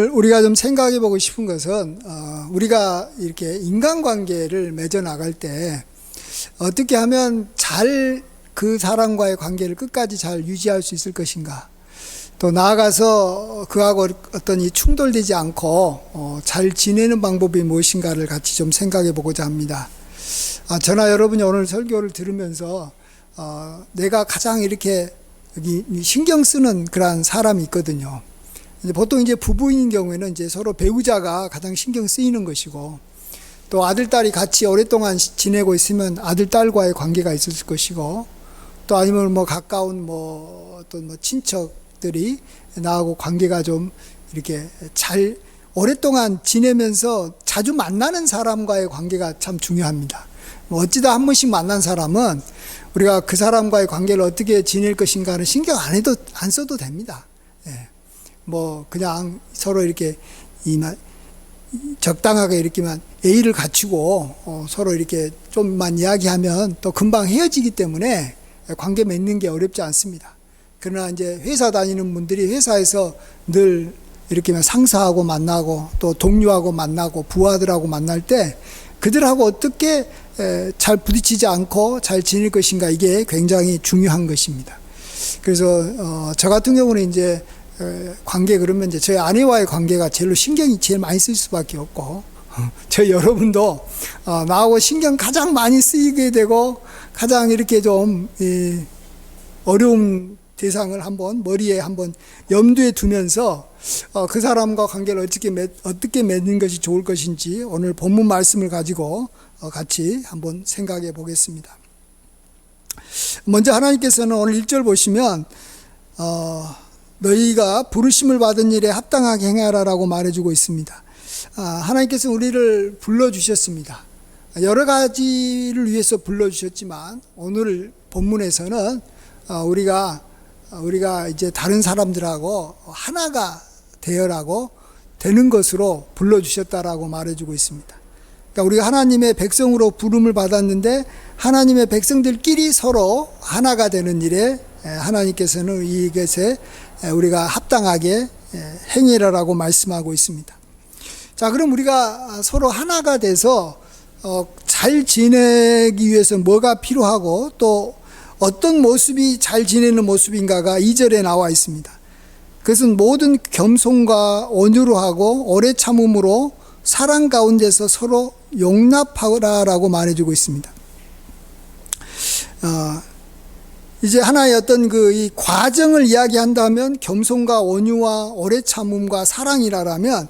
오늘 우리가 좀 생각해 보고 싶은 것은 우리가 이렇게 인간관계를 맺어 나갈 때 어떻게 하면 잘 그 사람과의 관계를 끝까지 잘 유지할 수 있을 것인가, 또 나아가서 그하고 어떤 이 충돌되지 않고 잘 지내는 방법이 무엇인가를 같이 좀 생각해 보고자 합니다. 저나 여러분이 오늘 설교를 들으면서 내가 가장 이렇게 여기 신경 쓰는 그러한 사람이 있거든요. 보통 이제 부부인 경우에는 이제 서로 배우자가 가장 신경 쓰이는 것이고, 또 아들, 딸이 같이 오랫동안 지내고 있으면 아들, 딸과의 관계가 있을 것이고, 또 아니면 뭐 가까운 어떤 친척들이 나하고 관계가 좀 이렇게 잘 오랫동안 지내면서 자주 만나는 사람과의 관계가 참 중요합니다. 어찌다 한 번씩 만난 사람은 우리가 그 사람과의 관계를 어떻게 지낼 것인가는 신경 안 써도 됩니다. 예. 그냥 서로 이렇게 적당하게 이렇게만 예의를 갖추고 서로 이렇게 좀만 이야기하면 또 금방 헤어지기 때문에 관계 맺는 게 어렵지 않습니다. 그러나 이제 회사 다니는 분들이 회사에서 늘 이렇게 상사하고 만나고 또 동료하고 만나고 부하들하고 만날 때 그들하고 어떻게 잘 부딪히지 않고 잘 지낼 것인가, 이게 굉장히 중요한 것입니다. 그래서 저 같은 경우는 이제 관계, 그러면 이제 저희 아내와의 관계가 신경이 제일 많이 쓸 수밖에 없고, 저희 여러분도 나하고 신경 가장 많이 쓰이게 되고 가장 이렇게 좀 어려운 대상을 머리에 한번 염두에 두면서 그 사람과 관계를 어떻게 맺는 것이 좋을 것인지 오늘 본문 말씀을 가지고 같이 한번 생각해 보겠습니다. 먼저 하나님께서는 오늘 1절 보시면 너희가 부르심을 받은 일에 합당하게 행하라라고 말해주고 있습니다. 하나님께서 우리를 불러주셨습니다. 여러 가지를 위해서 불러주셨지만 오늘 본문에서는 우리가 이제 다른 사람들하고 하나가 되는 것으로 불러주셨다라고 말해주고 있습니다. 그러니까 우리가 하나님의 백성으로 부름을 받았는데 하나님의 백성들끼리 서로 하나가 되는 일에 하나님께서는 이것에 우리가 합당하게 행하라라고 말씀하고 있습니다. 자, 그럼 우리가 서로 하나가 돼서 잘 지내기 위해서 뭐가 필요하고 또 어떤 모습이 잘 지내는 모습인가가 2절에 나와 있습니다. 그것은 모든 겸손과 온유로 하고 오래 참음으로 사랑 가운데서 서로 용납하라라고 말해주고 있습니다. 이제 하나의 어떤 이 과정을 이야기한다면 겸손과 온유와 오래 참음과 사랑이라면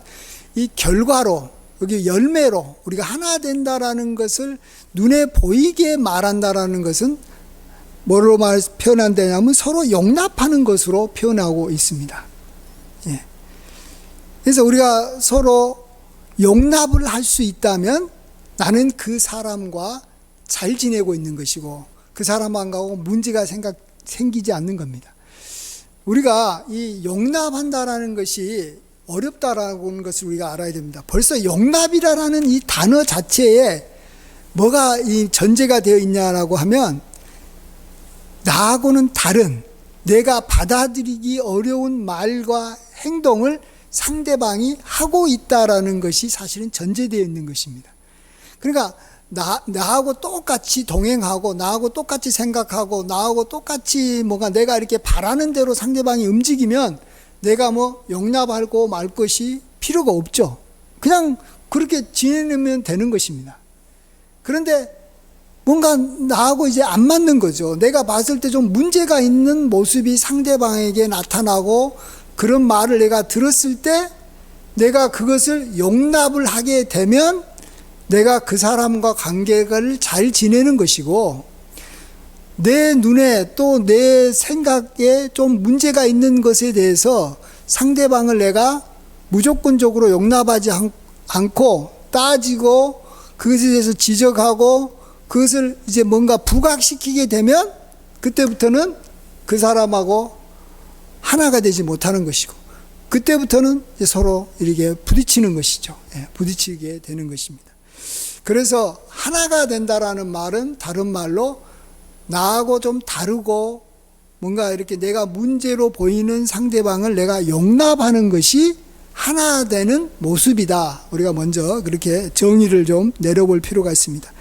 이 결과로, 여기 열매로 우리가 하나 된다라는 것을 눈에 보이게 말한다라는 것은 뭐로 표현한다냐면 서로 용납하는 것으로 표현하고 있습니다. 예. 그래서 우리가 서로 용납을 할 수 있다면 나는 그 사람과 잘 지내고 있는 것이고 그 사람하고 문제가 생기지 않는 겁니다. 우리가 이 용납한다라는 것이 어렵다라는 것을 우리가 알아야 됩니다. 벌써 용납이라는 이 단어 자체에 뭐가 이 전제가 되어 있냐라고 하면 나하고는 다른, 내가 받아들이기 어려운 말과 행동을 상대방이 하고 있다라는 것이 사실은 전제되어 있는 것입니다. 그러니까 나하고 똑같이 동행하고 나하고 똑같이 생각하고 나하고 똑같이 내가 이렇게 바라는 대로 상대방이 움직이면 내가 용납하고 말 것이 필요가 없죠. 그냥 그렇게 지내면 되는 것입니다. 그런데 뭔가 나하고 이제 안 맞는 거죠. 내가 봤을 때 좀 문제가 있는 모습이 상대방에게 나타나고 그런 말을 내가 들었을 때 내가 그것을 용납을 하게 되면 내가 그 사람과 관계를 잘 지내는 것이고, 내 눈에 또 내 생각에 좀 문제가 있는 것에 대해서 상대방을 내가 무조건적으로 용납하지 않고 따지고 그것에 대해서 지적하고 그것을 이제 뭔가 부각시키게 되면 그때부터는 그 사람하고 하나가 되지 못하는 것이고, 그때부터는 이제 서로 이렇게 부딪히는 것이죠. 부딪히게 되는 것입니다. 그래서 하나가 된다라는 말은 다른 말로 나하고 좀 다르고 뭔가 이렇게 내가 문제로 보이는 상대방을 내가 용납하는 것이 하나 되는 모습이다. 우리가 먼저 그렇게 정의를 좀 내려볼 필요가 있습니다.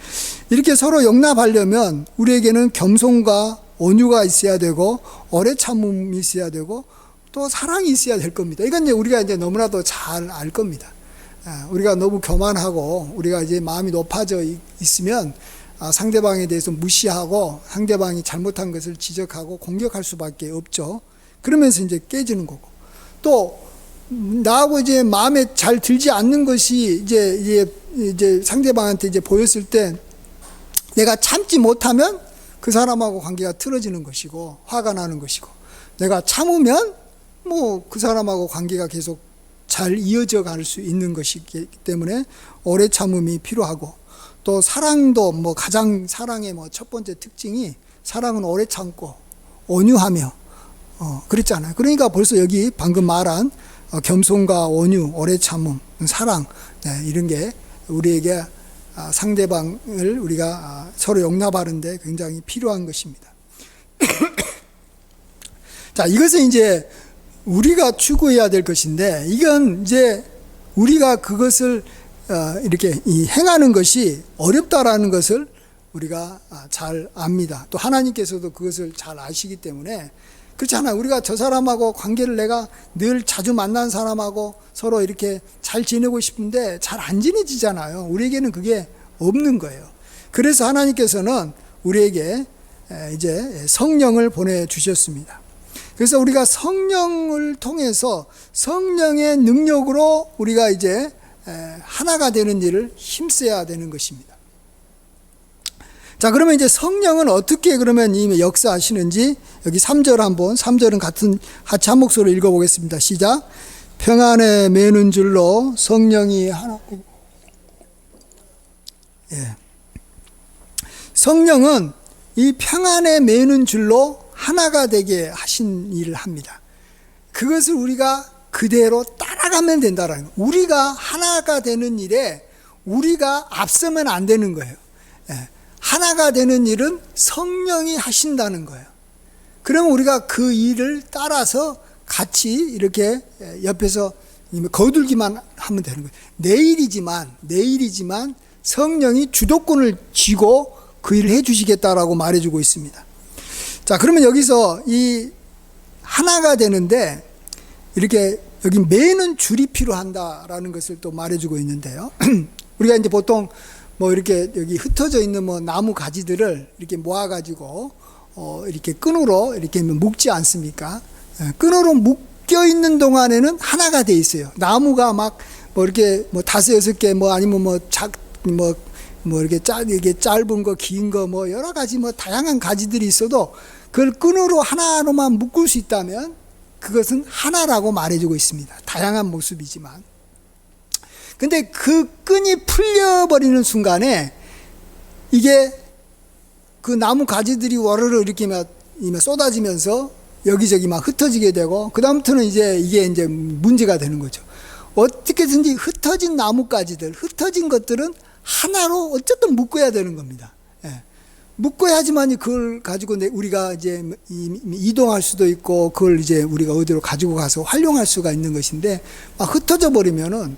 이렇게 서로 용납하려면 우리에게는 겸손과 온유가 있어야 되고 오래 참음이 있어야 되고 또 사랑이 있어야 될 겁니다. 이건 이제 우리가 이제 너무나도 잘 알 겁니다. 우리가 너무 교만하고 우리가 이제 마음이 높아져 있으면 상대방에 대해서 무시하고 상대방이 잘못한 것을 지적하고 공격할 수밖에 없죠. 그러면서 이제 깨지는 거고, 또 나하고 이제 마음에 잘 들지 않는 것이 이제 상대방한테 이제 보였을 때 내가 참지 못하면 그 사람하고 관계가 틀어지는 것이고 화가 나는 것이고, 내가 참으면 뭐 그 사람하고 관계가 계속 잘 이어져 갈 수 있는 것이기 때문에 오래 참음이 필요하고, 또 사랑도 뭐 가장 사랑의 뭐 첫 번째 특징이 사랑은 오래 참고 온유하며 그랬잖아요. 그러니까 벌써 여기 방금 말한 겸손과 온유, 오래 참음, 사랑, 이런 게 우리에게 상대방을 우리가 서로 용납하는데 굉장히 필요한 것입니다. 자, 이것은 이제 우리가 추구해야 될 것인데, 이건 이제 우리가 그것을 이렇게 행하는 것이 어렵다라는 것을 우리가 잘 압니다. 또 하나님께서도 그것을 잘 아시기 때문에, 그렇잖아요. 우리가 저 사람하고 관계를 내가 늘 자주 만난 사람하고 서로 이렇게 잘 지내고 싶은데 잘 안 지내지잖아요. 우리에게는 그게 없는 거예요. 그래서 하나님께서는 우리에게 이제 성령을 보내주셨습니다. 그래서 우리가 성령을 통해서 성령의 능력으로 우리가 이제 하나가 되는 일을 힘써야 되는 것입니다. 자, 그러면 이제 성령은 어떻게 그러면 이 역사하시는지 여기 3절 한번, 3절은 같이 한 목소리로 읽어보겠습니다. 시작. 평안에 매는 줄로 성령이 하나. 성령은 이 평안에 매는 줄로 하나가 되게 하신 일을 합니다. 그것을 우리가 그대로 따라가면 된다라는 거예요. 우리가 하나가 되는 일에 우리가 앞서면 안 되는 거예요. 하나가 되는 일은 성령이 하신다는 거예요. 그러면 우리가 그 일을 따라서 같이 이렇게 옆에서 거들기만 하면 되는 거예요. 내 일이지만 성령이 주도권을 쥐고 그 일을 해주시겠다라고 말해주고 있습니다. 자, 그러면 여기서 이 하나가 되는데 이렇게 여기 매는 줄이 필요한다라는 것을 또 말해주고 있는데요. 우리가 이제 보통 뭐 이렇게 여기 흩어져 있는 뭐 나무 가지들을 이렇게 모아가지고 이렇게 끈으로 이렇게 묶지 않습니까? 끈으로 묶여 있는 동안에는 하나가 돼 있어요. 나무가 막 뭐 이렇게 뭐 5, 6개 뭐 아니면 뭐 이렇게 짧은 거, 긴 거, 뭐 여러 가지 뭐 다양한 가지들이 있어도 그걸 끈으로 하나로만 묶을 수 있다면 그것은 하나라고 말해주고 있습니다. 다양한 모습이지만. 근데 그 끈이 풀려버리는 순간에 이게 그 나무 가지들이 와르르 이렇게 막 쏟아지면서 여기저기 막 흩어지게 되고, 그다음부터는 이제 이게 이제 문제가 되는 거죠. 어떻게든지 흩어진 나뭇가지들, 흩어진 것들은 하나로 어쨌든 묶어야 되는 겁니다. 묶어야 하지만 그걸 가지고 우리가 이제 이동할 수도 있고, 그걸 이제 우리가 어디로 가지고 가서 활용할 수가 있는 것인데, 막 흩어져 버리면은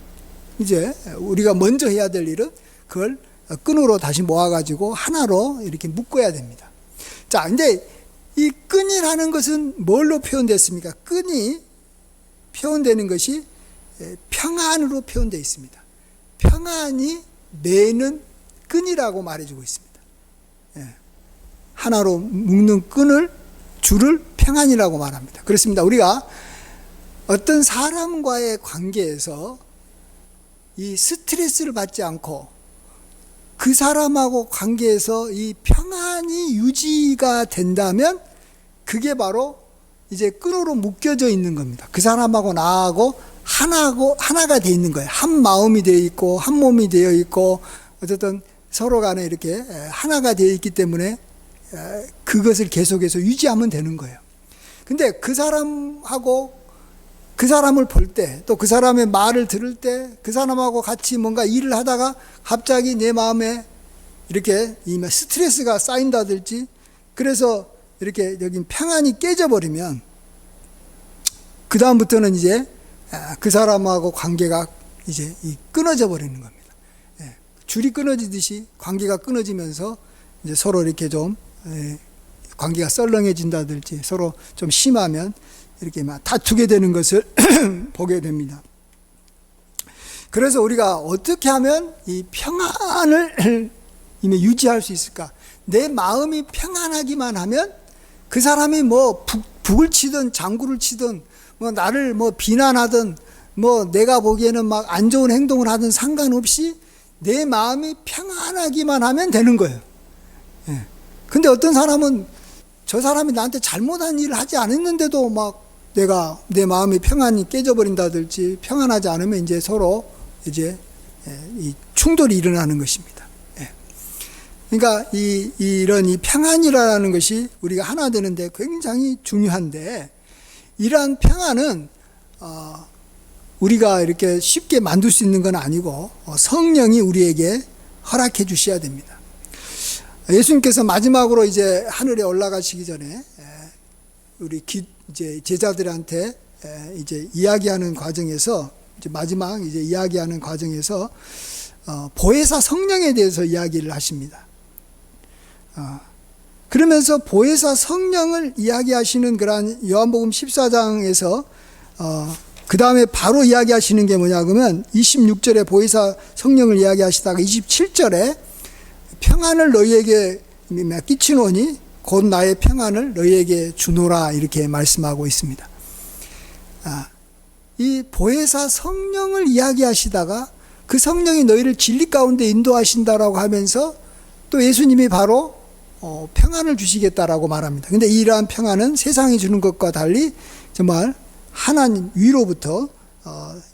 이제 우리가 먼저 해야 될 일은 그걸 끈으로 다시 모아가지고 하나로 이렇게 묶어야 됩니다. 자, 근데 이 끈이라는 것은 뭘로 표현됐습니까? 끈이 표현되는 것이 평안으로 표현되어 있습니다. 평안이 매는 끈이라고 말해주고 있습니다. 하나로 묶는 줄을 평안이라고 말합니다. 그렇습니다. 우리가 어떤 사람과의 관계에서 이 스트레스를 받지 않고 그 사람하고 관계에서 이 평안이 유지가 된다면 그게 바로 이제 끈으로 묶여져 있는 겁니다. 그 사람하고 나하고 하나가 되어 있는 거예요. 한 마음이 되어 있고 한 몸이 되어 있고 어쨌든 서로 간에 이렇게 하나가 되어 있기 때문에 그것을 계속해서 유지하면 되는 거예요. 근데 그 사람하고 그 사람을 볼 때, 또 그 사람의 말을 들을 때, 그 사람하고 같이 뭔가 일을 하다가 갑자기 내 마음에 이렇게 스트레스가 쌓인다든지, 그래서 이렇게 여기 평안이 깨져버리면 그 다음부터는 이제 그 사람하고 관계가 이제 끊어져 버리는 겁니다. 줄이 끊어지듯이 관계가 끊어지면서 이제 서로 이렇게 좀 관계가 썰렁해진다든지 서로 좀 심하면 이렇게 막 다투게 되는 것을 보게 됩니다. 그래서 우리가 어떻게 하면 이 평안을 유지할 수 있을까? 내 마음이 평안하기만 하면 그 사람이 뭐 북을 치든 장구를 치든 뭐 나를 뭐 비난하든 뭐 내가 보기에는 막 안 좋은 행동을 하든 상관없이 내 마음이 평안하기만 하면 되는 거예요. 근데 어떤 사람은 저 사람이 나한테 잘못한 일을 하지 않았는데도 막 내 마음이 평안이 깨져버린다든지 평안하지 않으면 이제 서로 이제 이 충돌이 일어나는 것입니다. 그러니까 이런 평안이라는 것이 우리가 하나 되는데 굉장히 중요한데, 이러한 평안은 우리가 이렇게 쉽게 만들 수 있는 건 아니고 성령이 우리에게 허락해 주셔야 됩니다. 예수님께서 마지막으로 이제 하늘에 올라가시기 전에 우리 이제 제자들한테 이제 이야기하는 과정에서, 이제 마지막 이제 이야기하는 과정에서 보혜사 성령에 대해서 이야기를 하십니다. 그러면서 보혜사 성령을 이야기하시는 그러한 요한복음 14장에서 그 다음에 바로 이야기하시는 게 뭐냐 그러면 26절에 보혜사 성령을 이야기하시다가 27절에 평안을 너희에게 끼치노니 곧 나의 평안을 너희에게 주노라 이렇게 말씀하고 있습니다. 이 보혜사 성령을 이야기하시다가 그 성령이 너희를 진리 가운데 인도하신다라고 하면서 또 예수님이 바로 평안을 주시겠다라고 말합니다. 근데 이러한 평안은 세상이 주는 것과 달리 정말 하나님 위로부터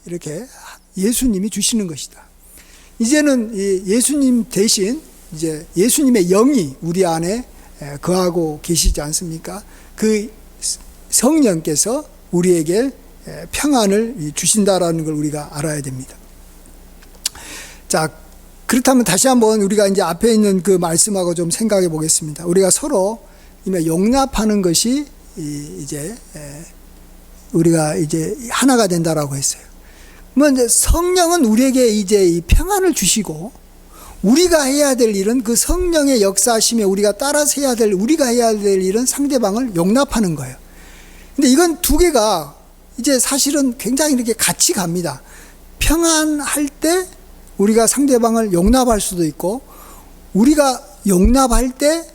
이렇게 예수님이 주시는 것이다. 이제는 예수님 대신 이제 예수님의 영이 우리 안에 거하고 계시지 않습니까? 그 성령께서 우리에게 평안을 주신다라는 걸 우리가 알아야 됩니다. 자, 그렇다면 다시 한번 우리가 이제 앞에 있는 그 말씀하고 좀 생각해 보겠습니다. 우리가 서로 용납하는 것이 이제 우리가 이제 하나가 된다라고 했어요. 그러면 성령은 우리에게 이제 이 평안을 주시고, 우리가 해야 될 일은 그 성령의 역사하심에 우리가 따라서 우리가 해야 될 일은 상대방을 용납하는 거예요. 근데 이건 두 개가 이제 사실은 굉장히 이렇게 같이 갑니다. 평안할 때 우리가 상대방을 용납할 수도 있고, 우리가 용납할 때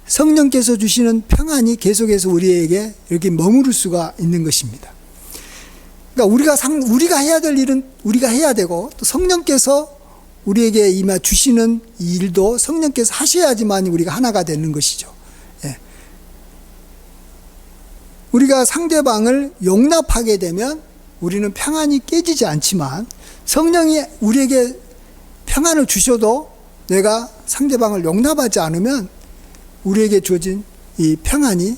성령께서 주시는 평안이 계속해서 우리에게 이렇게 머무를 수가 있는 것입니다. 그러니까 우리가 해야 될 일은 우리가 해야 되고, 또 성령께서 우리에게 임하 주시는 일도 성령께서 하셔야지만 우리가 하나가 되는 것이죠. 우리가 상대방을 용납하게 되면 우리는 평안이 깨지지 않지만, 성령이 우리에게 평안을 주셔도 내가 상대방을 용납하지 않으면 우리에게 주어진 이 평안이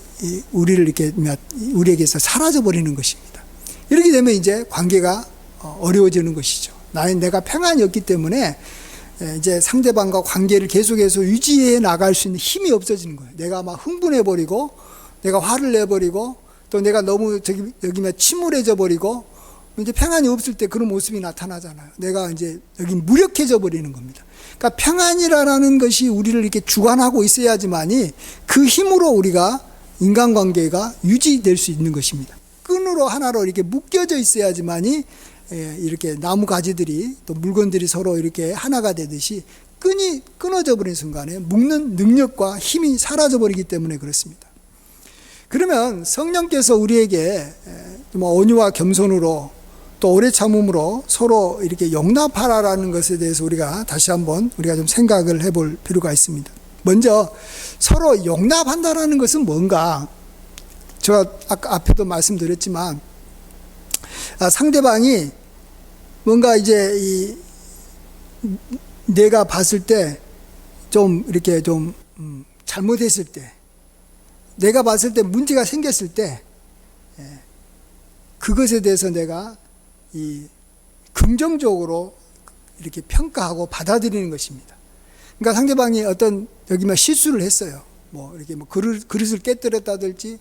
우리에게서 사라져 버리는 것입니다. 이렇게 되면 이제 관계가 어려워지는 것이죠. 내가 평안이 없기 때문에 이제 상대방과 관계를 계속해서 유지해 나갈 수 있는 힘이 없어지는 거예요. 내가 막 흥분해 버리고, 내가 화를 내 버리고, 또 내가 너무 여기 침울해져 버리고, 이제 평안이 없을 때 그런 모습이 나타나잖아요. 내가 이제 여기 무력해져 버리는 겁니다. 그러니까 평안이라는 것이 우리를 이렇게 주관하고 있어야지만이 그 힘으로 우리가 인간관계가 유지될 수 있는 것입니다. 끈으로 하나로 이렇게 묶여져 있어야지만이 이렇게 나무 가지들이 또 물건들이 서로 이렇게 하나가 되듯이 끈이 끊어져 버린 순간에 묶는 능력과 힘이 사라져 버리기 때문에 그렇습니다. 그러면 성령께서 우리에게 온유와 겸손으로 또 오래 참음으로 서로 이렇게 용납하라라는 것에 대해서 우리가 다시 한번 우리가 좀 생각을 해볼 필요가 있습니다. 먼저 서로 용납한다라는 것은 뭔가, 제가 아까 앞에도 말씀드렸지만 상대방이 뭔가 이제 내가 봤을 때 좀 이렇게 좀 잘못했을 때, 내가 봤을 때 문제가 생겼을 때 그것에 대해서 내가 긍정적으로 이렇게 평가하고 받아들이는 것입니다. 그러니까 상대방이 어떤 실수를 했어요. 뭐 이렇게 그릇을 깨뜨렸다든지,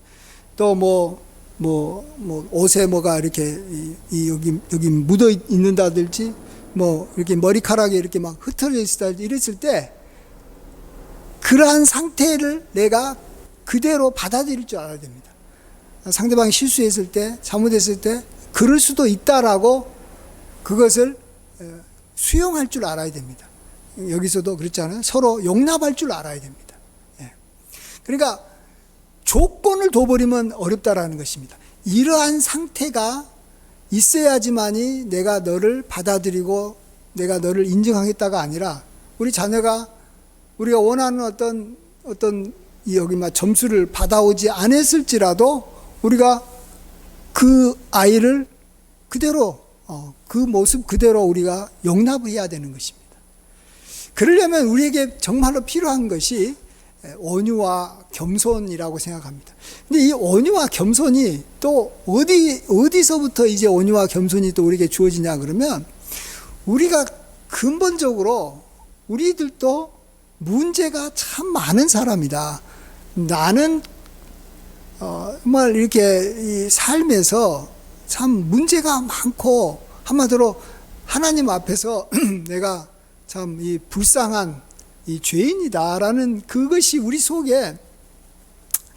또 뭐 옷에 뭐가 이렇게 여기 묻어 있는다든지 뭐 이렇게 머리카락이 이렇게 막 흩어져 있다 이랬을 때 그러한 상태를 내가 그대로 받아들일 줄 알아야 됩니다. 상대방이 실수했을 때, 잘못했을 때 그럴 수도 있다라고 그것을 수용할 줄 알아야 됩니다. 여기서도 그렇잖아요. 서로 용납할 줄 알아야 됩니다. 그러니까 조건을 둬버리면 어렵다라는 것입니다. 이러한 상태가 있어야지만이 내가 너를 받아들이고 내가 너를 인정하겠다가 아니라 우리 자녀가 우리가 원하는 어떤 여기 막 점수를 받아오지 않았을지라도 우리가 그 아이를 그대로 그 모습 그대로 우리가 용납해야 되는 것입니다. 그러려면 우리에게 정말로 필요한 것이 온유와 겸손이라고 생각합니다. 근데 이 온유와 겸손이 또 어디서부터 이제 온유와 겸손이 또 우리에게 주어지냐 그러면 우리가 근본적으로 우리들도 문제가 참 많은 사람이다. 나는 정말 이렇게 이 삶에서 참 문제가 많고 한마디로 하나님 앞에서 내가 참 이 불쌍한 이 죄인이다라는 그것이 우리 속에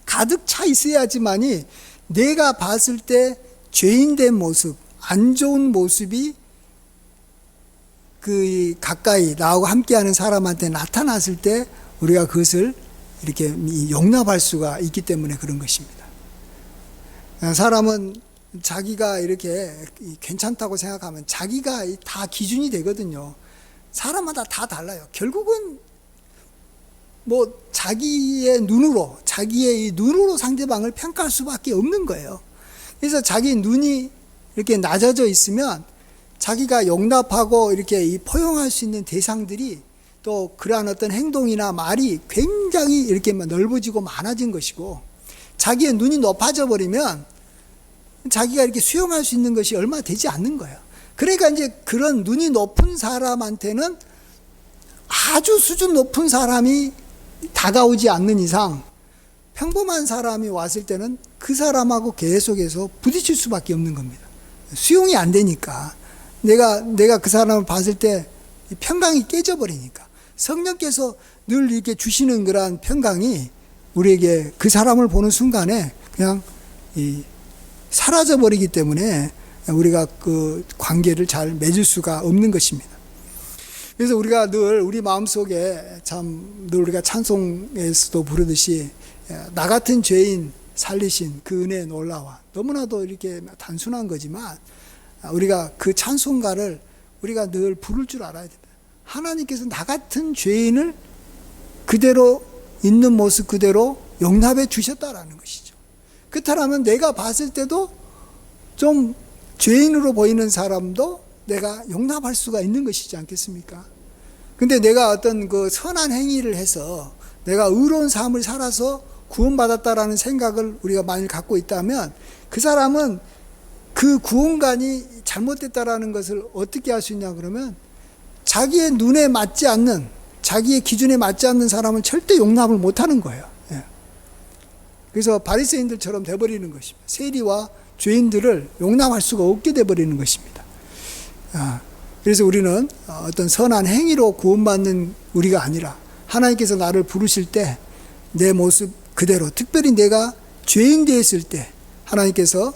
가득 차 있어야지만이 내가 봤을 때 죄인된 모습, 안 좋은 모습이 그 가까이 나하고 함께하는 사람한테 나타났을 때 우리가 그것을 이렇게 용납할 수가 있기 때문에 그런 것입니다. 사람은 자기가 이렇게 괜찮다고 생각하면 자기가 다 기준이 되거든요. 사람마다 다 달라요. 결국은 뭐 자기의 눈으로 상대방을 평가할 수밖에 없는 거예요. 그래서 자기 눈이 이렇게 낮아져 있으면 자기가 용납하고 이렇게 포용할 수 있는 대상들이 또 그러한 어떤 행동이나 말이 굉장히 이렇게 넓어지고 많아진 것이고, 자기의 눈이 높아져 버리면 자기가 이렇게 수용할 수 있는 것이 얼마 되지 않는 거예요. 그러니까 이제 그런 눈이 높은 사람한테는 아주 수준 높은 사람이 다가오지 않는 이상 평범한 사람이 왔을 때는 그 사람하고 계속해서 부딪힐 수밖에 없는 겁니다. 수용이 안 되니까. 내가 그 사람을 봤을 때 평강이 깨져버리니까. 성령께서 늘 이렇게 주시는 그러한 평강이 우리에게 그 사람을 보는 순간에 그냥 사라져버리기 때문에 우리가 그 관계를 잘 맺을 수가 없는 것입니다. 그래서 우리가 늘 우리 마음속에 늘 우리가 찬송에서도 부르듯이 나 같은 죄인 살리신 그 은혜의 놀라와, 너무나도 이렇게 단순한 거지만 우리가 그 찬송가를 우리가 늘 부를 줄 알아야 됩니다. 하나님께서 나 같은 죄인을 그대로 있는 모습 그대로 용납해 주셨다라는 것이죠. 그렇다면 내가 봤을 때도 좀 죄인으로 보이는 사람도 내가 용납할 수가 있는 것이지 않겠습니까? 근데 내가 어떤 그 선한 행위를 해서 내가 의로운 삶을 살아서 구원받았다라는 생각을 우리가 만일 갖고 있다면 그 사람은 그 구원관이 잘못됐다라는 것을 어떻게 할 수 있냐 그러면 자기의 눈에 맞지 않는, 자기의 기준에 맞지 않는 사람은 절대 용납을 못하는 거예요. 그래서 바리새인들처럼 돼버리는 것입니다. 세리와 죄인들을 용납할 수가 없게 돼버리는 것입니다. 그래서 우리는 어떤 선한 행위로 구원받는 우리가 아니라 하나님께서 나를 부르실 때 내 모습 그대로, 특별히 내가 죄인 되었을 때 하나님께서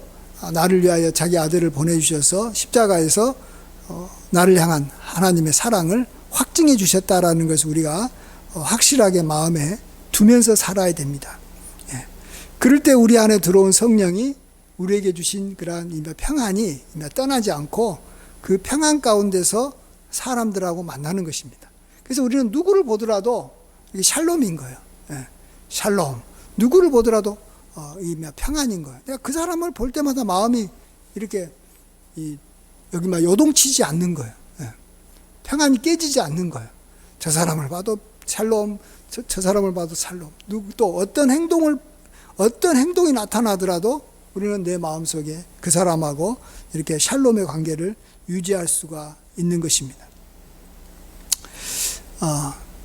나를 위하여 자기 아들을 보내주셔서 십자가에서 나를 향한 하나님의 사랑을 확증해 주셨다라는 것을 우리가 확실하게 마음에 두면서 살아야 됩니다. 그럴 때 우리 안에 들어온 성령이 우리에게 주신 그러한 평안이 떠나지 않고 그 평안 가운데서 사람들하고 만나는 것입니다. 그래서 우리는 누구를 보더라도 이게 샬롬인 거예요. 샬롬. 누구를 보더라도 평안인 거예요. 내가 그 사람을 볼 때마다 마음이 이렇게 여기 막 요동치지 않는 거예요. 평안이 깨지지 않는 거예요. 저 사람을 봐도 샬롬, 저 사람을 봐도 샬롬. 또 어떤 행동이 나타나더라도 우리는 내 마음속에 그 사람하고 이렇게 샬롬의 관계를 유지할 수가 있는 것입니다.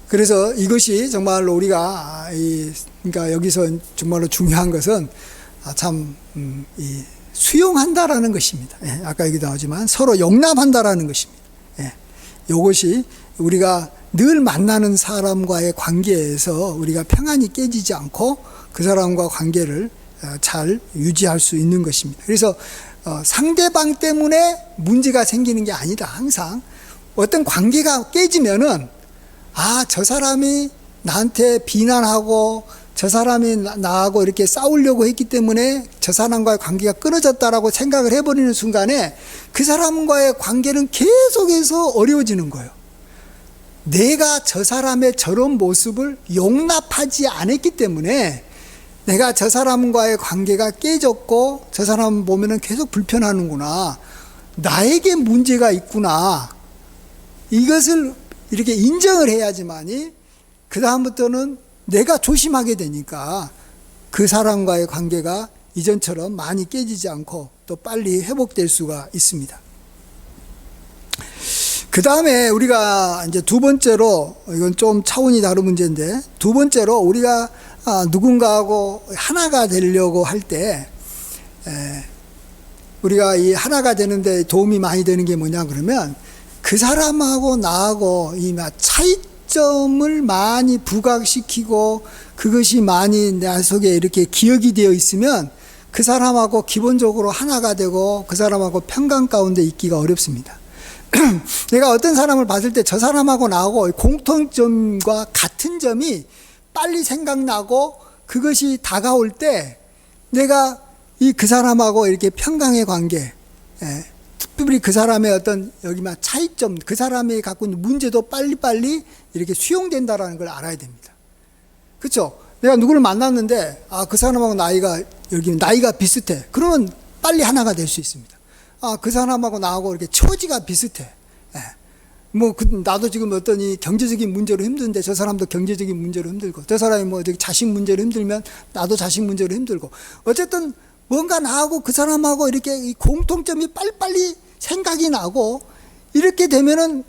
그래서 이것이 정말로 우리가 그러니까 여기서 정말로 중요한 것은 수용한다라는 것입니다. 아까 얘기도 나오지만 서로 용납한다라는 것입니다. 이것이 우리가 늘 만나는 사람과의 관계에서 우리가 평안이 깨지지 않고 그 사람과 관계를 잘 유지할 수 있는 것입니다. 그래서 상대방 때문에 문제가 생기는 게 아니다. 항상 어떤 관계가 깨지면은 저 사람이 나한테 비난하고 저 사람이 나하고 이렇게 싸우려고 했기 때문에 저 사람과의 관계가 끊어졌다라고 생각을 해버리는 순간에 그 사람과의 관계는 계속해서 어려워지는 거예요. 내가 저 사람의 저런 모습을 용납하지 않았기 때문에 내가 저 사람과의 관계가 깨졌고 저 사람 보면은 계속 불편하는구나. 나에게 문제가 있구나. 이것을 이렇게 인정을 해야지만이 그 다음부터는 내가 조심하게 되니까 그 사람과의 관계가 이전처럼 많이 깨지지 않고 또 빨리 회복될 수가 있습니다. 그 다음에 우리가 이제 두 번째로, 이건 좀 차원이 다른 문제인데, 두 번째로 우리가 누군가하고 하나가 되려고 할 때, 우리가 이 하나가 되는데 도움이 많이 되는 게 뭐냐 그러면 그 사람하고 나하고 이 차이점을 많이 부각시키고 그것이 많이 내 속에 이렇게 기억이 되어 있으면 그 사람하고 기본적으로 하나가 되고 그 사람하고 평강 가운데 있기가 어렵습니다. 내가 어떤 사람을 봤을 때 저 사람하고 나하고 공통점과 같은 점이 빨리 생각나고 그것이 다가올 때 내가 그 사람하고 이렇게 평강의 관계, 특별히 그 사람의 어떤 여기만 차이점, 그 사람이 갖고 있는 문제도 빨리빨리 이렇게 수용된다라는 걸 알아야 됩니다. 그렇죠? 내가 누구를 만났는데 그 사람하고 나이가 비슷해. 그러면 빨리 하나가 될 수 있습니다. 그 사람하고 나하고 이렇게 처지가 비슷해. 나도 지금 어떤 이 경제적인 문제로 힘든데 저 사람도 경제적인 문제로 힘들고, 저 사람이 자식 문제로 힘들면 나도 자식 문제로 힘들고, 어쨌든 뭔가 나하고 그 사람하고 이렇게 이 공통점이 빨리빨리 생각이 나고 이렇게 되면은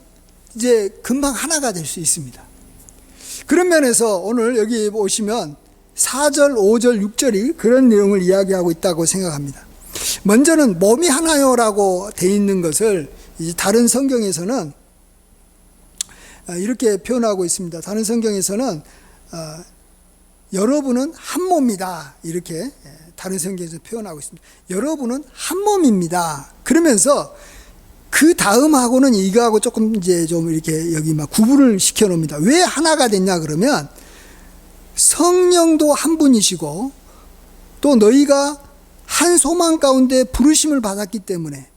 이제 금방 하나가 될 수 있습니다. 그런 면에서 오늘 여기 보시면 4절, 5절, 6절이 그런 내용을 이야기하고 있다고 생각합니다. 먼저는 몸이 하나요라고 돼 있는 것을 다른 성경에서는 이렇게 표현하고 있습니다. 다른 성경에서는 여러분은 한 몸이다, 이렇게 다른 성경에서 표현하고 있습니다. 여러분은 한 몸입니다. 그러면서 그 다음하고는 이거하고 조금 이제 좀 이렇게 여기 구분을 시켜 놓습니다. 왜 하나가 됐냐 그러면 성령도 한 분이시고 또 너희가 한 소망 가운데 부르심을 받았기 때문에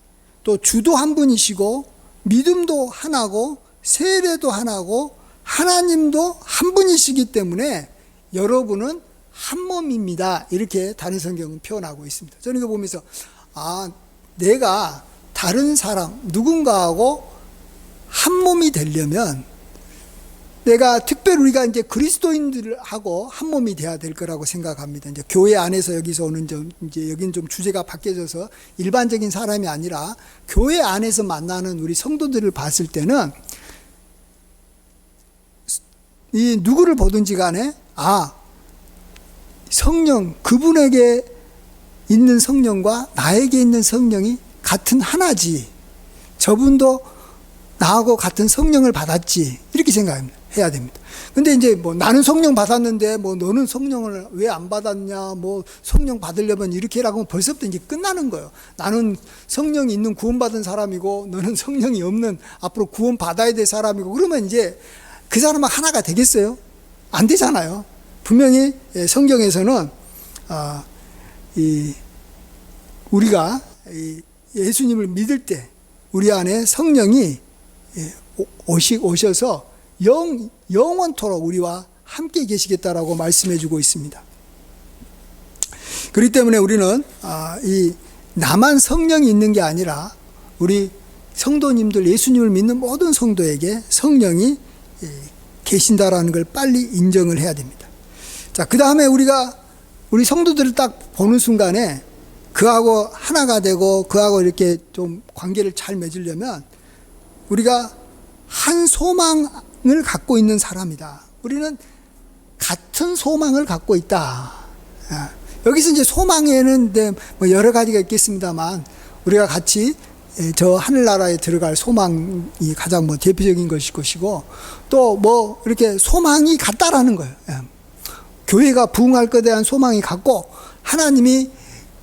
또 주도 한 분이시고 믿음도 하나고 세례도 하나고 하나님도 한 분이시기 때문에 여러분은 한 몸입니다. 이렇게 다른 성경은 표현하고 있습니다. 저는 이거 보면서 내가 다른 사람 누군가하고 한 몸이 되려면 내가 특별히 우리가 이제 그리스도인들하고 한 몸이 돼야 될 거라고 생각합니다. 이제 교회 안에서 여기서 오는 이제 여긴 좀 주제가 바뀌어져서 일반적인 사람이 아니라 교회 안에서 만나는 우리 성도들을 봤을 때는 이 누구를 보든지 간에 성령, 그분에게 있는 성령과 나에게 있는 성령이 같은 하나지, 저분도 나하고 같은 성령을 받았지, 이렇게 생각해야 됩니다. 근데 이제 나는 성령 받았는데 너는 성령을 왜 안 받았냐, 성령 받으려면 이렇게 라고 하면 벌써부터 이제 끝나는 거예요. 나는 성령이 있는 구원받은 사람이고 너는 성령이 없는 앞으로 구원 받아야 될 사람이고, 그러면 이제 그 사람은 하나가 되겠어요? 안 되잖아요. 분명히 성경에서는 우리가 예수님을 믿을 때 우리 안에 성령이 오셔서 영원토록 우리와 함께 계시겠다라고 말씀해 주고 있습니다. 그렇기 때문에 우리는 나만 성령이 있는 게 아니라 우리 성도님들, 예수님을 믿는 모든 성도에게 성령이 계신다라는 걸 빨리 인정을 해야 됩니다. 자, 그 다음에 우리 성도들을 딱 보는 순간에 그하고 하나가 되고 그하고 이렇게 좀 관계를 잘 맺으려면 우리가 한 소망을 갖고 있는 사람이다. 우리는 같은 소망을 갖고 있다. 여기서 이제 소망에는 뭐 여러 가지가 있겠습니다만 우리가 같이 저 하늘나라에 들어갈 소망이 가장 뭐 대표적인 것일 것이고 또 뭐 이렇게 소망이 같다라는 거예요. 교회가 부흥할 것에 대한 소망이 같고 하나님이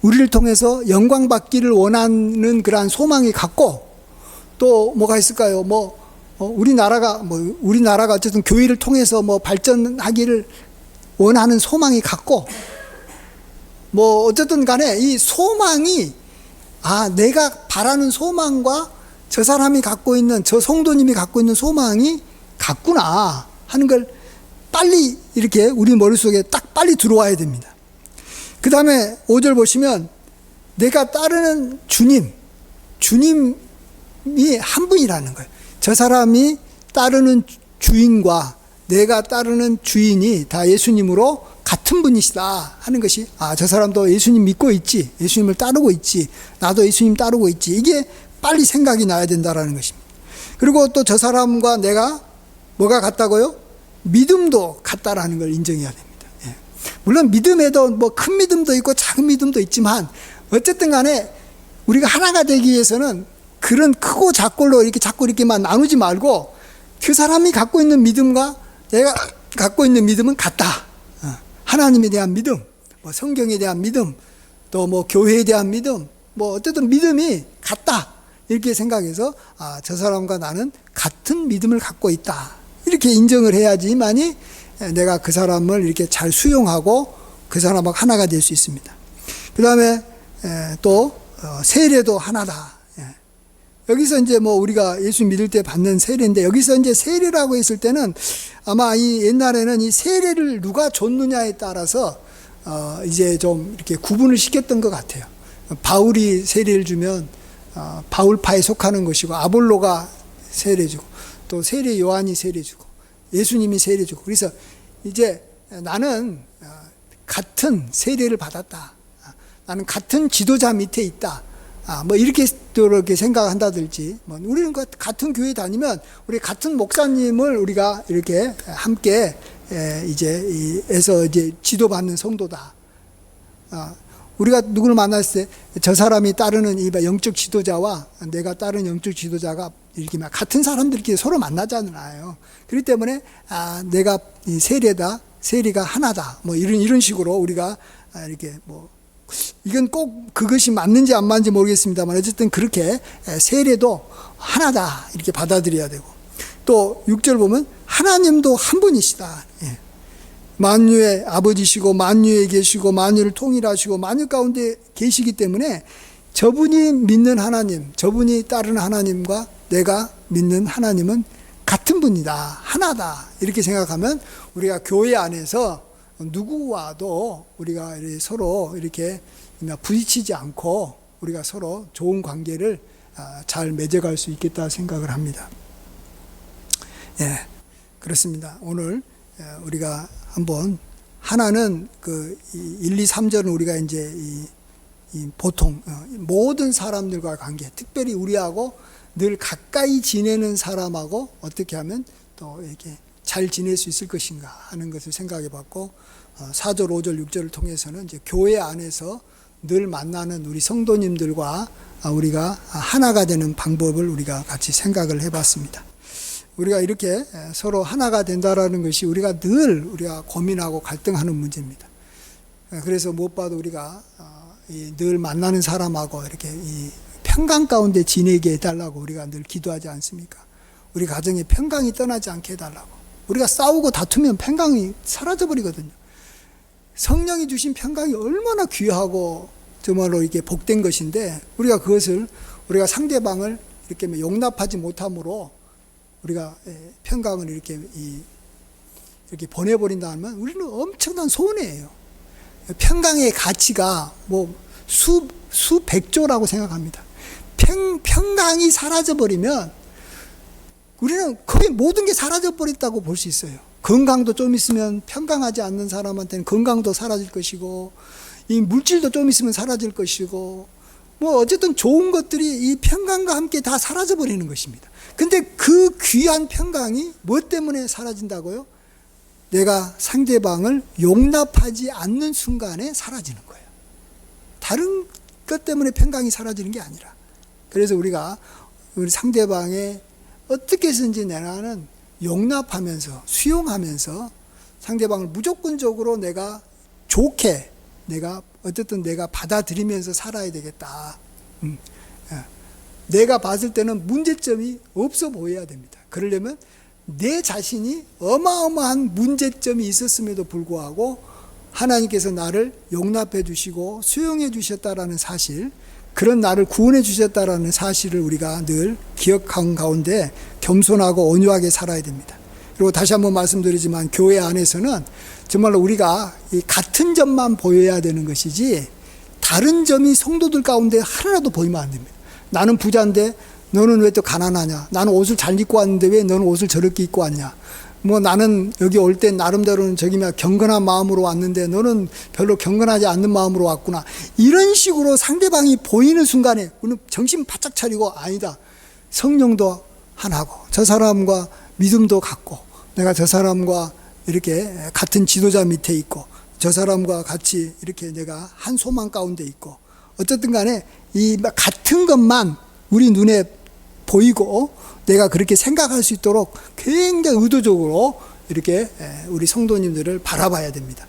우리를 통해서 영광 받기를 원하는 그러한 소망이 같고 또 뭐가 있을까요? 우리나라가 어쨌든 교회를 통해서 뭐 발전하기를 원하는 소망이 같고 뭐 어쨌든 간에 이 소망이 내가 바라는 소망과 저 사람이 갖고 있는 저 성도님이 갖고 있는 소망이 같구나 하는 걸 빨리 이렇게 우리 머릿속에 딱 빨리 들어와야 됩니다. 그 다음에 5절 보시면 내가 따르는 주님이 한 분이라는 거예요. 저 사람이 따르는 주인과 내가 따르는 주인이 다 예수님으로 같은 분이시다 하는 것이 저 사람도 예수님 믿고 있지, 예수님을 따르고 있지, 나도 예수님 따르고 있지, 이게 빨리 생각이 나야 된다라는 것입니다. 그리고 또 저 사람과 내가 뭐가 같다고요? 믿음도 같다라는 걸 인정해야 됩니다. 물론 믿음에도 뭐 큰 믿음도 있고 작은 믿음도 있지만 어쨌든 간에 우리가 하나가 되기 위해서는 그런 크고 작고로 이렇게 자꾸 이렇게만 나누지 말고 그 사람이 갖고 있는 믿음과 내가 갖고 있는 믿음은 같다. 하나님에 대한 믿음, 뭐 성경에 대한 믿음, 또 뭐 교회에 대한 믿음, 뭐 어쨌든 믿음이 같다. 이렇게 생각해서 저 사람과 나는 같은 믿음을 갖고 있다. 이렇게 인정을 해야지만이 내가 그 사람을 이렇게 잘 수용하고 그 사람하고 하나가 될 수 있습니다. 그 다음에 또 세례도 하나다. 여기서 이제 뭐 우리가 예수 믿을 때 받는 세례인데 여기서 이제 세례라고 했을 때는 아마 이 옛날에는 이 세례를 누가 줬느냐에 따라서 이제 좀 이렇게 구분을 시켰던 것 같아요. 바울이 세례를 주면 바울파에 속하는 것이고 아볼로가 세례 주고 또 세례 요한이 세례 주고 예수님이 세례 주고 그래서 이제 나는 같은 세례를 받았다. 나는 같은 지도자 밑에 있다. 뭐 이렇게 생각한다든지 뭐 우리는 같은 교회 다니면 우리 같은 목사님을 우리가 이렇게 함께 이제 지도받는 성도다. 우리가 누구를 만났을 때 저 사람이 따르는 이 영적 지도자와 내가 따르는 영적 지도자가 이렇게 같은 사람들끼리 서로 만나잖아요. 그렇기 때문에 내가 이 세례가 하나다. 뭐 이런 식으로 우리가 이렇게 뭐 이건 꼭 그것이 맞는지 안 맞는지 모르겠습니다만 어쨌든 그렇게 세례도 하나다 이렇게 받아들여야 되고 또 6절 보면 하나님도 한 분이시다. 만유의 아버지시고 만유에 계시고 만유를 통일하시고 만유 가운데 계시기 때문에 저분이 믿는 하나님, 저분이 따르는 하나님과 내가 믿는 하나님은 같은 분이다. 하나다. 이렇게 생각하면 우리가 교회 안에서 누구와도 우리가 서로 이렇게 부딪히지 않고 우리가 서로 좋은 관계를 잘 맺어갈 수 있겠다 생각을 합니다. 그렇습니다. 오늘 우리가 한번 하나는 그 1, 2, 3절은 우리가 이제 보통 모든 사람들과 관계, 특별히 우리하고 늘 가까이 지내는 사람하고 어떻게 하면 또 이렇게 잘 지낼 수 있을 것인가 하는 것을 생각해 봤고 4절, 5절, 6절을 통해서는 이제 교회 안에서 늘 만나는 우리 성도님들과 우리가 하나가 되는 방법을 우리가 같이 생각을 해 봤습니다. 우리가 이렇게 서로 하나가 된다라는 것이 우리가 고민하고 갈등하는 문제입니다. 그래서 무엇보다도 우리가 늘 만나는 사람하고 이렇게 이 평강 가운데 지내게 해달라고 우리가 늘 기도하지 않습니까? 우리 가정에 평강이 떠나지 않게 해달라고. 우리가 싸우고 다투면 평강이 사라져버리거든요. 성령이 주신 평강이 얼마나 귀하고 정말로 이게 복된 것인데 우리가 그것을 우리가 상대방을 이렇게 용납하지 못함으로 우리가 평강을 이렇게 보내버린다면 우리는 엄청난 손해예요. 평강의 가치가 뭐 수백조라고 생각합니다. 평강이 사라져버리면 우리는 거의 모든 게 사라져버렸다고 볼 수 있어요. 건강도 좀 있으면 평강하지 않는 사람한테는 건강도 사라질 것이고 이 물질도 좀 있으면 사라질 것이고 뭐 어쨌든 좋은 것들이 이 평강과 함께 다 사라져버리는 것입니다. 근데 그 귀한 평강이 무엇 때문에 사라진다고요? 내가 상대방을 용납하지 않는 순간에 사라지는 거예요. 다른 것 때문에 평강이 사라지는 게 아니라. 그래서 우리가 우리 상대방의 어떻게 해서든지 나는 용납하면서 수용하면서 상대방을 무조건적으로 내가 좋게 어쨌든 내가 받아들이면서 살아야 되겠다. 내가 봤을 때는 문제점이 없어 보여야 됩니다. 그러려면 내 자신이 어마어마한 문제점이 있었음에도 불구하고 하나님께서 나를 용납해 주시고 수용해 주셨다라는 사실, 그런 나를 구원해 주셨다라는 사실을 우리가 늘 기억한 가운데 겸손하고 온유하게 살아야 됩니다. 그리고 다시 한번 말씀드리지만 교회 안에서는 정말로 우리가 이 같은 점만 보여야 되는 것이지 다른 점이 성도들 가운데 하나라도 보이면 안 됩니다. 나는 부자인데 너는 왜 또 가난하냐? 나는 옷을 잘 입고 왔는데 왜 너는 옷을 저렇게 입고 왔냐? 뭐 나는 여기 올 때 나름대로는 저기면 경건한 마음으로 왔는데 너는 별로 경건하지 않는 마음으로 왔구나. 이런 식으로 상대방이 보이는 순간에 우리는 정신 바짝 차리고, 아니다, 성령도 하나고 저 사람과 믿음도 같고 내가 저 사람과 이렇게 같은 지도자 밑에 있고 저 사람과 같이 이렇게 내가 한 소망 가운데 있고, 어쨌든 간에 이 같은 것만 우리 눈에 보이고 내가 그렇게 생각할 수 있도록 굉장히 의도적으로 이렇게 우리 성도님들을 바라봐야 됩니다.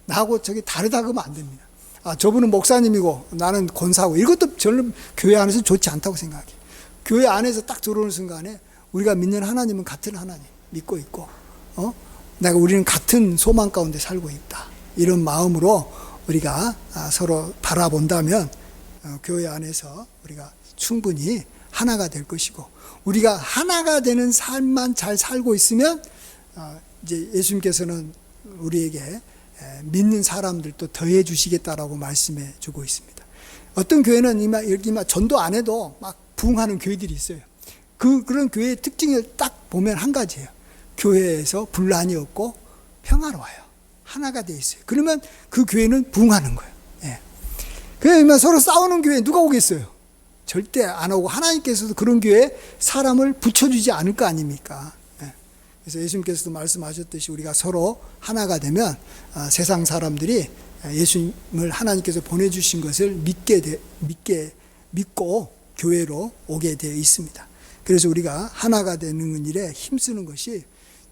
나하고 저기 다르다 그러면 안 됩니다. 아, 저분은 목사님이고 나는 권사고, 이것도 저는 교회 안에서 좋지 않다고 생각해요. 교회 안에서 딱 들어오는 순간에 우리가 믿는 하나님은 같은 하나님 믿고 있고, 우리는 같은 소망 가운데 살고 있다, 이런 마음으로 우리가 서로 바라본다면 교회 안에서 우리가 충분히 하나가 될 것이고, 우리가 하나가 되는 삶만 잘 살고 있으면 이제 예수님께서는 우리에게 믿는 사람들도 더해 주시겠다라고 말씀해 주고 있습니다. 어떤 교회는 이렇게 전도 안 해도 막 부흥하는 교회들이 있어요. 그런 교회의 특징을 딱 보면 한 가지예요. 교회에서 분란이 없고 평화로워요. 하나가 돼 있어요. 그러면 그 교회는 부흥하는 거예요. 예. 그러면 서로 싸우는 교회에 누가 오겠어요? 절대 안 오고, 하나님께서도 그런 교회에 사람을 붙여주지 않을 거 아닙니까? 예. 그래서 예수님께서도 말씀하셨듯이 우리가 서로 하나가 되면 세상 사람들이 예수님을 하나님께서 보내주신 것을 믿고 교회로 오게 되어 있습니다. 그래서 우리가 하나가 되는 일에 힘쓰는 것이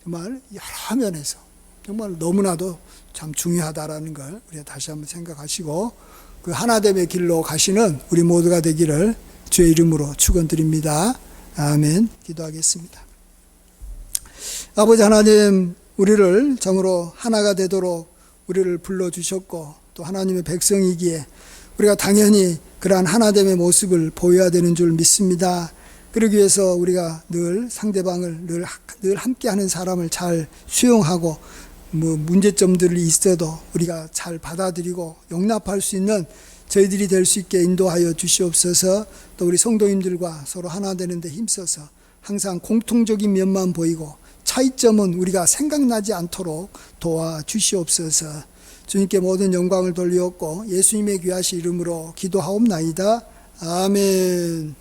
정말 여러 면에서 정말 너무나도 참 중요하다라는 걸 우리가 다시 한번 생각하시고, 그 하나됨의 길로 가시는 우리 모두가 되기를 주의 이름으로 축원드립니다. 아멘. 기도하겠습니다. 아버지 하나님, 우리를 정으로 하나가 되도록 우리를 불러주셨고 또 하나님의 백성이기에 우리가 당연히 그러한 하나됨의 모습을 보여야 되는 줄 믿습니다. 그러기 위해서 우리가 늘 상대방을 늘 함께하는 사람을 잘 수용하고, 문제점들이 있어도 우리가 잘 받아들이고 용납할 수 있는 저희들이 될 수 있게 인도하여 주시옵소서. 또 우리 성도님들과 서로 하나 되는 데 힘써서 항상 공통적인 면만 보이고 차이점은 우리가 생각나지 않도록 도와주시옵소서. 주님께 모든 영광을 돌리옵고 예수님의 귀하신 이름으로 기도하옵나이다. 아멘.